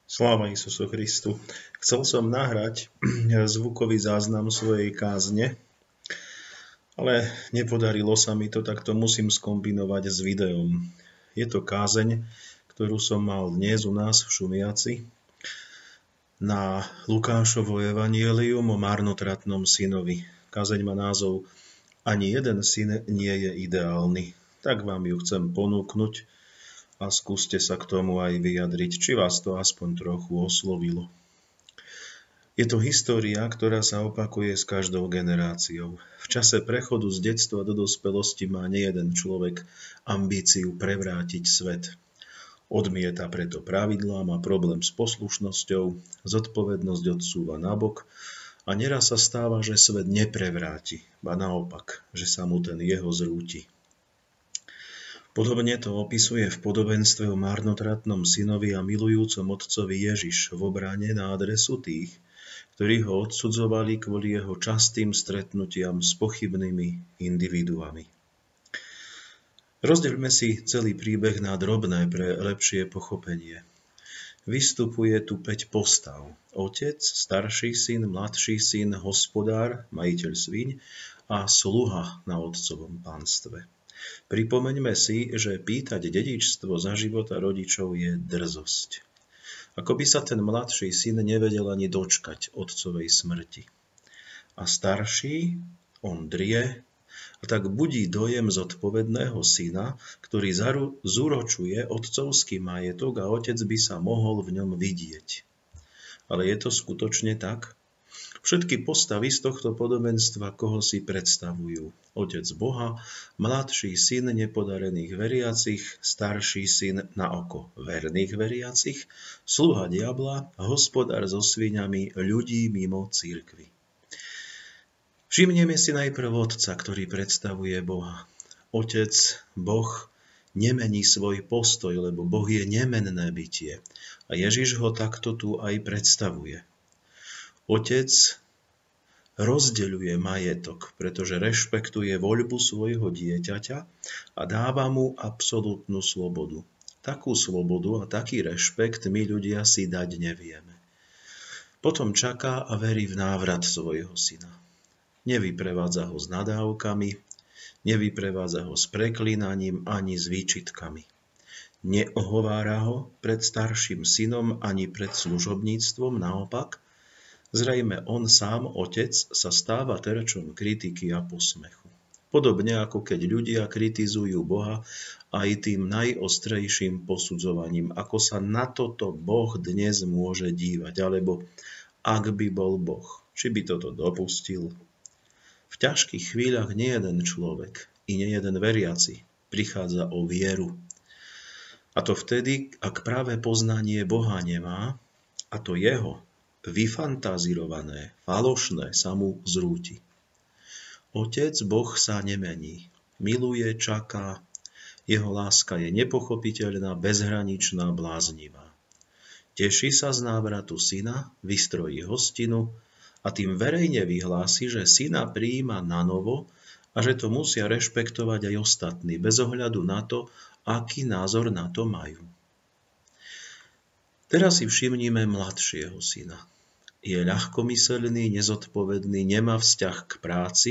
Sláva Isusu Christu. Chcel som nahrať zvukový záznam svojej kázne, ale nepodarilo sa mi to, tak to musím skombinovať s videom. Je to kázeň, ktorú som mal dnes u nás v Šumiaci na Lukášovo evanjelium o marnotratnom synovi. Kázeň má názov Ani jeden syn nie je ideálny. Tak vám ju chcem ponúknuť a skúste sa k tomu aj vyjadriť, či vás to aspoň trochu oslovilo. Je to história, ktorá sa opakuje s každou generáciou. V čase prechodu z detstva do dospelosti má nejeden človek ambíciu prevrátiť svet. Odmieta preto pravidlá, má problém s poslušnosťou, zodpovednosť odsúva nabok a neraz sa stáva, že svet neprevráti, ba naopak, že sa mu ten jeho zrúti. Podobne to opisuje v podobenstve o marnotratnom synovi a milujúcom otcovi Ježiš v obrane na adresu tých, ktorí ho odsudzovali kvôli jeho častým stretnutiam s pochybnými individuami. Rozdeľme si celý príbeh na drobné pre lepšie pochopenie. Vystupuje tu 5 postav. Otec, starší syn, mladší syn, hospodár, majiteľ sviň a sluha na otcovom pánstve. Pripomeňme si, že pýtať dedičstvo za života rodičov je drzosť. Ako by sa ten mladší syn nevedel ani dočkať otcovej smrti. A starší, on drie, a tak budí dojem zodpovedného syna, ktorý zúročuje otcovský majetok a otec by sa mohol v ňom vidieť. Ale je to skutočne tak? Všetky postavy z tohto podobenstva koho si predstavujú. Otec Boha, mladší syn nepodarených veriacich, starší syn na oko verných veriacich, sluha diabla, hospodár so sviňami, ľudí mimo cirkvi. Všimneme si najprv otca, ktorý predstavuje Boha. Otec, Boh, nemení svoj postoj, lebo Boh je nemenné bytie. A Ježiš ho takto tu aj predstavuje. Otec rozdeľuje majetok, pretože rešpektuje voľbu svojho dieťaťa a dáva mu absolútnu slobodu. Takú slobodu a taký rešpekt my ľudia si dať nevieme. Potom čaká a verí v návrat svojho syna. Nevyprevádza ho s nadávkami, nevyprevádza ho s preklínaním ani s výčitkami. Neohovára ho pred starším synom ani pred služobníctvom, naopak, zrejme on sám, otec, sa stáva terčom kritiky a posmechu. Podobne ako keď ľudia kritizujú Boha aj tým najostrejším posudzovaním, ako sa na toto Boh dnes môže dívať, alebo ak by bol Boh, či by toto dopustil. V ťažkých chvíľach nejeden človek i nejeden veriaci prichádza o vieru. A to vtedy, ak práve poznanie Boha nemá, a to jeho, vyfantazírované, falošné sa mu zrúti. Otec Boh sa nemení, miluje, čaká, jeho láska je nepochopiteľná, bezhraničná, bláznivá. Teší sa z návratu syna, vystrojí hostinu a tým verejne vyhlási, že syna prijíma nanovo a že to musia rešpektovať aj ostatní, bez ohľadu na to, aký názor na to majú. Teraz si všimnime mladšieho syna. Je ľahkomyselný, nezodpovedný, nemá vzťah k práci,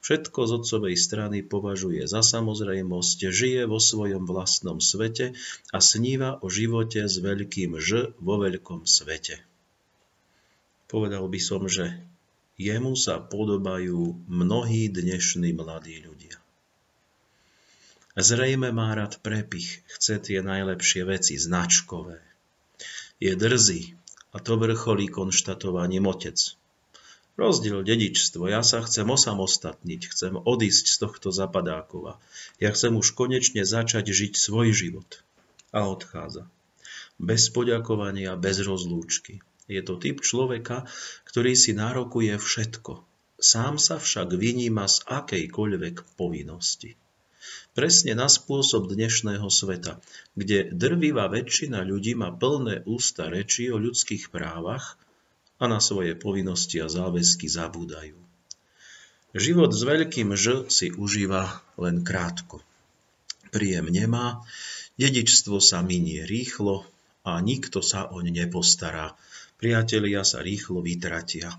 všetko z otcovej strany považuje za samozrejmosť, žije vo svojom vlastnom svete a sníva o živote s veľkým Ž vo veľkom svete. Povedal by som, že jemu sa podobajú mnohí dnešní mladí ľudia. Zrejme má rád prepich, chce tie najlepšie veci, značkové. Je drzý a to vrcholí konštatovaním otec. Rozdiel dedičstvo, ja sa chcem osamostatniť, chcem odísť z tohto zapadákova. Ja chcem už konečne začať žiť svoj život. A odchádza. Bez poďakovania, bez rozlúčky. Je to typ človeka, ktorý si nárokuje všetko. Sám sa však vyníma z akejkoľvek povinnosti. Presne na spôsob dnešného sveta, kde drvivá väčšina ľudí má plné ústa rečí o ľudských právach a na svoje povinnosti a záväzky zabúdajú. Život s veľkým Ž si užíva len krátko. Príjem nemá, dedičstvo sa minie rýchlo a nikto sa oň nepostará. Priatelia sa rýchlo vytratia.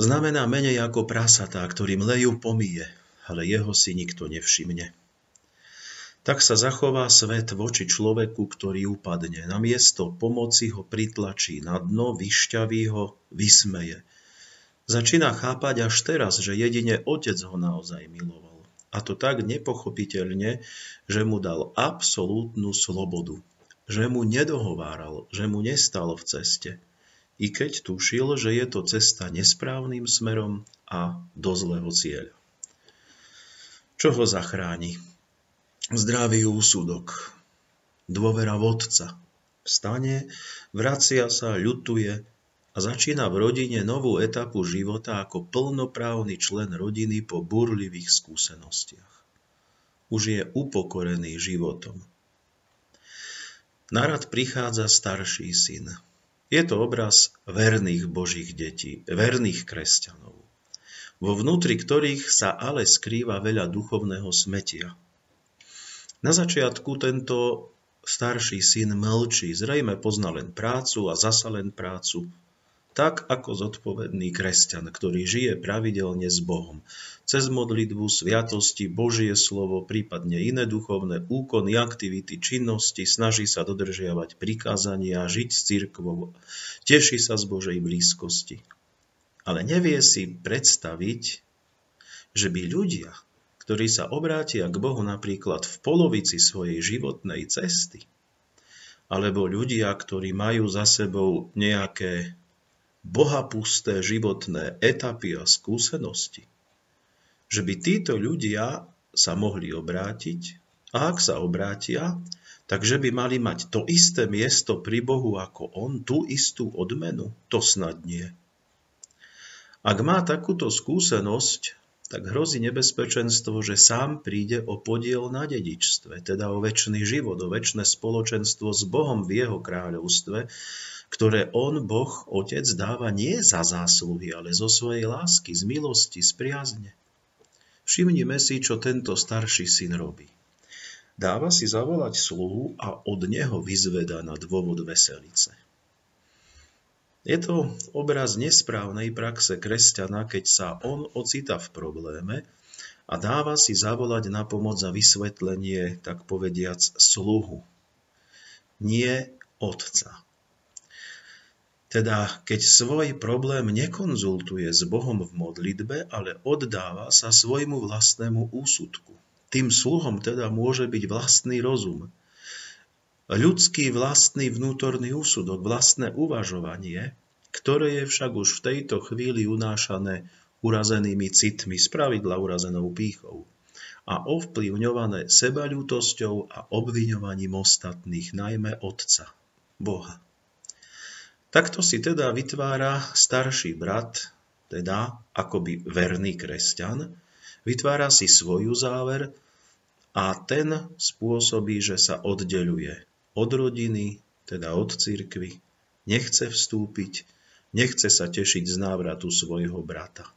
Znamená menej ako prasatá, ktorým lejú pomije, ale jeho si nikto nevšimne. Tak sa zachová svet voči človeku, ktorý upadne. Namiesto pomoci ho pritlačí na dno, vyšťaví ho, vysmeje. Začína chápať až teraz, že jedine Otec ho naozaj miloval. A to tak nepochopiteľne, že mu dal absolútnu slobodu. Že mu nedohováral, že mu nestal v ceste. I keď tušil, že je to cesta nesprávnym smerom a do zlého cieľa. Čo ho zachráni? Zdravý úsudok, dôvera v Otca. Vstane, vracia sa, ľutuje a začína v rodine novú etapu života ako plnoprávny člen rodiny po búrlivých skúsenostiach. Už je upokorený životom. Na rad prichádza starší syn. Je to obraz verných Božích detí, verných kresťanov, vo vnútri ktorých sa ale skrýva veľa duchovného smätia. Na začiatku tento starší syn mlčí, zrejme pozná len prácu a zasa len prácu, tak ako zodpovedný kresťan, ktorý žije pravidelne s Bohom, cez modlitbu, sviatosti, Božie slovo, prípadne iné duchovné úkony, aktivity, činnosti, snaží sa dodržiavať prikázania, žiť s cirkvou, teší sa z Božej blízkosti. Ale nevie si predstaviť, že by ľudia, ktorí sa obrátia k Bohu napríklad v polovici svojej životnej cesty, alebo ľudia, ktorí majú za sebou nejaké bohapusté životné etapy a skúsenosti, že by títo ľudia sa mohli obrátiť a ak sa obrátia, takže by mali mať to isté miesto pri Bohu ako on, tú istú odmenu, to snad nie. Ak má takúto skúsenosť, tak hrozí nebezpečenstvo, že sám príde o podiel na dedičstve, teda o večný život, o večné spoločenstvo s Bohom v jeho kráľovstve, ktoré on, Boh, Otec, dáva nie za zásluhy, ale zo svojej lásky, z milosti, z priazne. Všimnime si, čo tento starší syn robí. Dáva si zavolať sluhu a od neho vyzvedá na dôvod veselice. Je to obraz nesprávnej praxe kresťana, keď sa on ocitá v probléme a dáva si zavolať na pomoc a vysvetlenie, tak povediac, sluhu, nie otca. Teda, keď svoj problém nekonzultuje s Bohom v modlitbe, ale oddáva sa svojmu vlastnému úsudku. Tým sluhom teda môže byť vlastný rozum, ľudský vlastný vnútorný úsudok, vlastné uvažovanie, ktoré je však už v tejto chvíli unášané urazenými citmi, spravidla urazenou pýchou a ovplyvňované sebaľútosťou a obviňovaním ostatných, najmä Otca, Boha. Takto si teda vytvára starší brat, teda akoby verný kresťan, vytvára si svoju záver a ten spôsobí, že sa oddeľuje od rodiny, teda od cirkvi, nechce vstúpiť, nechce sa tešiť z návratu svojho brata.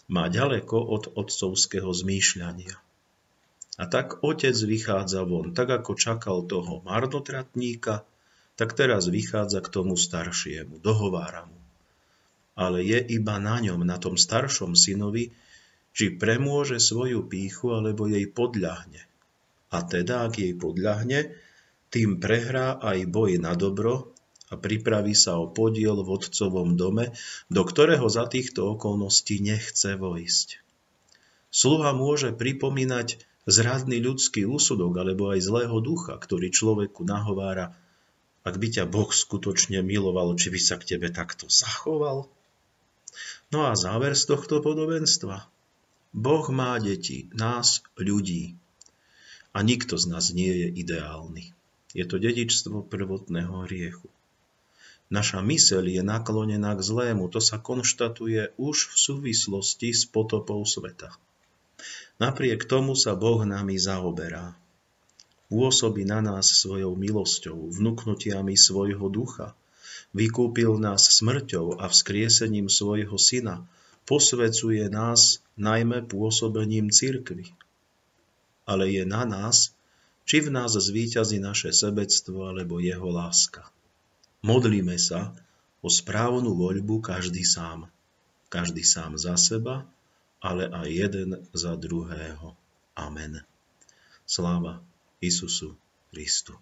Má ďaleko od otcovského zmýšľania. A tak otec vychádza von, tak ako čakal toho marnotratníka, tak teraz vychádza k tomu staršiemu, dohovára mu. Ale je iba na ňom, na tom staršom synovi, či premôže svoju pýchu, alebo jej podľahne. A teda, ak jej podľahne, tým prehrá aj boj na dobro a pripraví sa o podiel v otcovom dome, do ktorého za týchto okolností nechce vojsť. Sluha môže pripomínať zradný ľudský úsudok alebo aj zlého ducha, ktorý človeku nahovára: ak by ťa Boh skutočne miloval, či by sa k tebe takto zachoval? No a záver z tohto podobenstva. Boh má deti, nás, ľudí. A nikto z nás nie je ideálny. Je to dedičstvo prvotného hriechu. Naša myseľ je naklonená k zlému, to sa konštatuje už v súvislosti s potopou sveta. Napriek tomu sa Boh nami zaoberá. Pôsobí na nás svojou milosťou, vnuknutiami svojho ducha. Vykúpil nás smrťou a vzkriesením svojho syna. Posvecuje nás najmä pôsobením cirkvi. Ale je na nás, či v nás zvíťazí naše sebectvo alebo jeho láska. Modlíme sa o správnu voľbu každý sám. Každý sám za seba, ale aj jeden za druhého. Amen. Sláva Isusu Kristu.